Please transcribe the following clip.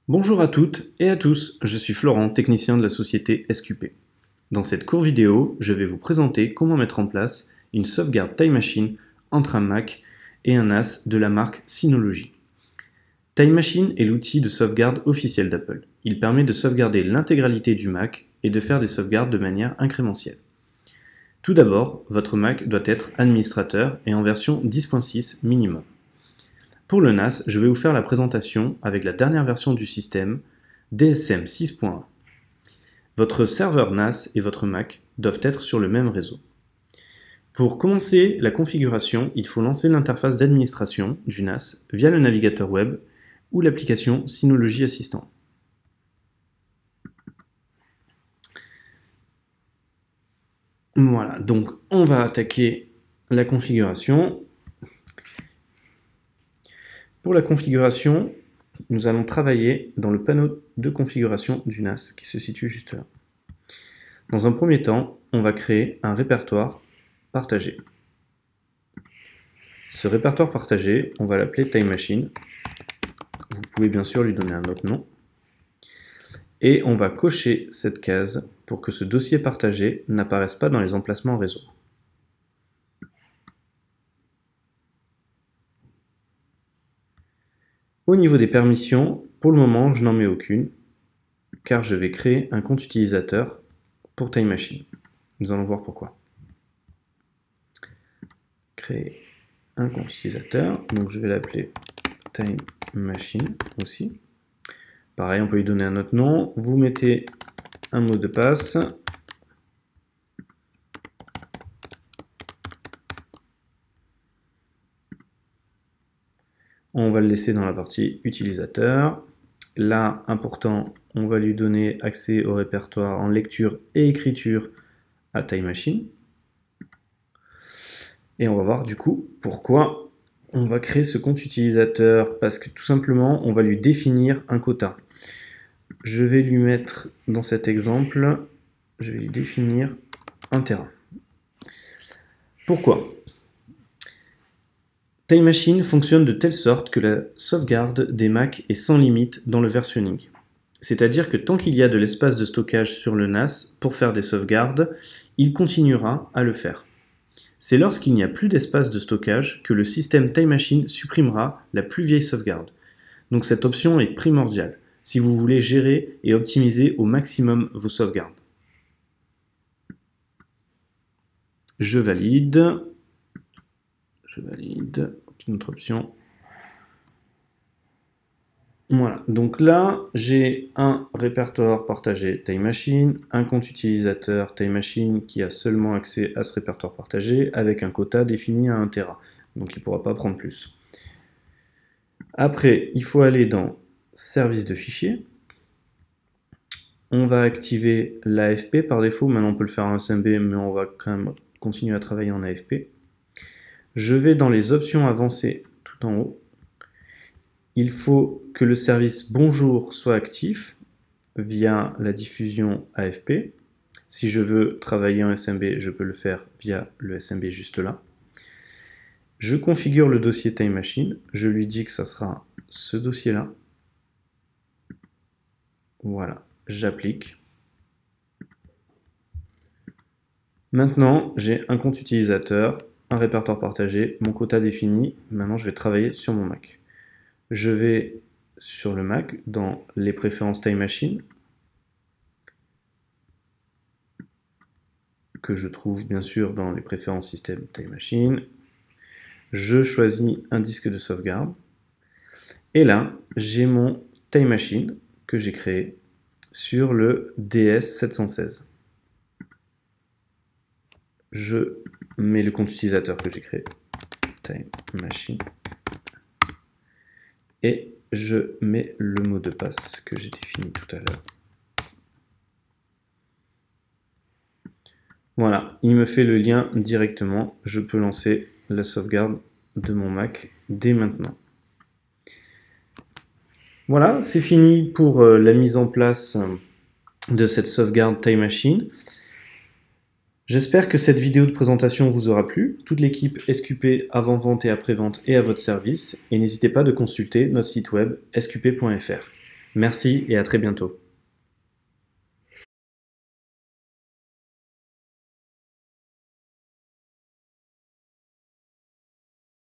Bonjour à toutes et à tous, je suis Florent, technicien de la société SQP. Dans cette courte vidéo, je vais vous présenter comment mettre en place une sauvegarde Time Machine entre un Mac et un NAS de la marque Synology. Time Machine est l'outil de sauvegarde officiel d'Apple. Il permet de sauvegarder l'intégralité du Mac et de faire des sauvegardes de manière incrémentielle. Tout d'abord, votre Mac doit être administrateur et en version 10.6 minimum. Pour le NAS, je vais vous faire la présentation avec la dernière version du système, DSM 6.1. Votre serveur NAS et votre Mac doivent être sur le même réseau. Pour commencer la configuration, il faut lancer l'interface d'administration du NAS via le navigateur web ou l'application Synology Assistant. Voilà, donc on va attaquer la configuration. Pour la configuration, nous allons travailler dans le panneau de configuration du NAS qui se situe juste là. Dans un premier temps, on va créer un répertoire partagé. Ce répertoire partagé, on va l'appeler Time Machine. Vous pouvez bien sûr lui donner un autre nom. Et on va cocher cette case pour que ce dossier partagé n'apparaisse pas dans les emplacements réseau. Au niveau des permissions, pour le moment, je n'en mets aucune, car je vais créer un compte utilisateur pour Time Machine. Nous allons voir pourquoi. Créer un compte utilisateur, donc je vais l'appeler Time Machine aussi. Pareil, on peut lui donner un autre nom. Vous mettez un mot de passe. On va le laisser dans la partie utilisateur. Là, important, on va lui donner accès au répertoire en lecture et écriture à Time Machine. Et on va voir du coup pourquoi on va créer ce compte utilisateur, parce que tout simplement, on va lui définir un quota. Je vais lui mettre, dans cet exemple, je vais lui définir 1 Tera. Pourquoi ? Time Machine fonctionne de telle sorte que la sauvegarde des Mac est sans limite dans le versionning. C'est-à-dire que tant qu'il y a de l'espace de stockage sur le NAS pour faire des sauvegardes, il continuera à le faire. C'est lorsqu'il n'y a plus d'espace de stockage que le système Time Machine supprimera la plus vieille sauvegarde. Donc cette option est primordiale si vous voulez gérer et optimiser au maximum vos sauvegardes. Je valide. Une autre option. Voilà, donc là, j'ai un répertoire partagé Time Machine, un compte utilisateur Time Machine qui a seulement accès à ce répertoire partagé avec un quota défini à 1 Tera. Donc il ne pourra pas prendre plus. Après, il faut aller dans Service de fichiers. On va activer l'AFP par défaut. Maintenant, on peut le faire en SMB, mais on va quand même continuer à travailler en AFP. Je vais dans les options avancées tout en haut. Il faut que le service Bonjour soit actif via la diffusion AFP. Si je veux travailler en SMB, je peux le faire via le SMB juste là. Je configure le dossier Time Machine. Je lui dis que ça sera ce dossier-là. Voilà, j'applique. Maintenant, j'ai un compte utilisateur, un répertoire partagé, mon quota défini. Maintenant, je vais travailler sur mon Mac. Je vais sur le Mac dans les préférences Time Machine, que je trouve bien sûr dans les préférences système Time Machine. Je choisis un disque de sauvegarde. Et là, j'ai mon Time Machine que j'ai créé sur le DS716. Je mets le compte utilisateur que j'ai créé, Time Machine, et je mets le mot de passe que j'ai défini tout à l'heure. Voilà, il me fait le lien directement. Je peux lancer la sauvegarde de mon Mac dès maintenant. Voilà, c'est fini pour la mise en place de cette sauvegarde Time Machine. J'espère que cette vidéo de présentation vous aura plu. Toute l'équipe SQP avant-vente et après-vente est à votre service. Et n'hésitez pas de consulter notre site web sqp.fr. Merci et à très bientôt.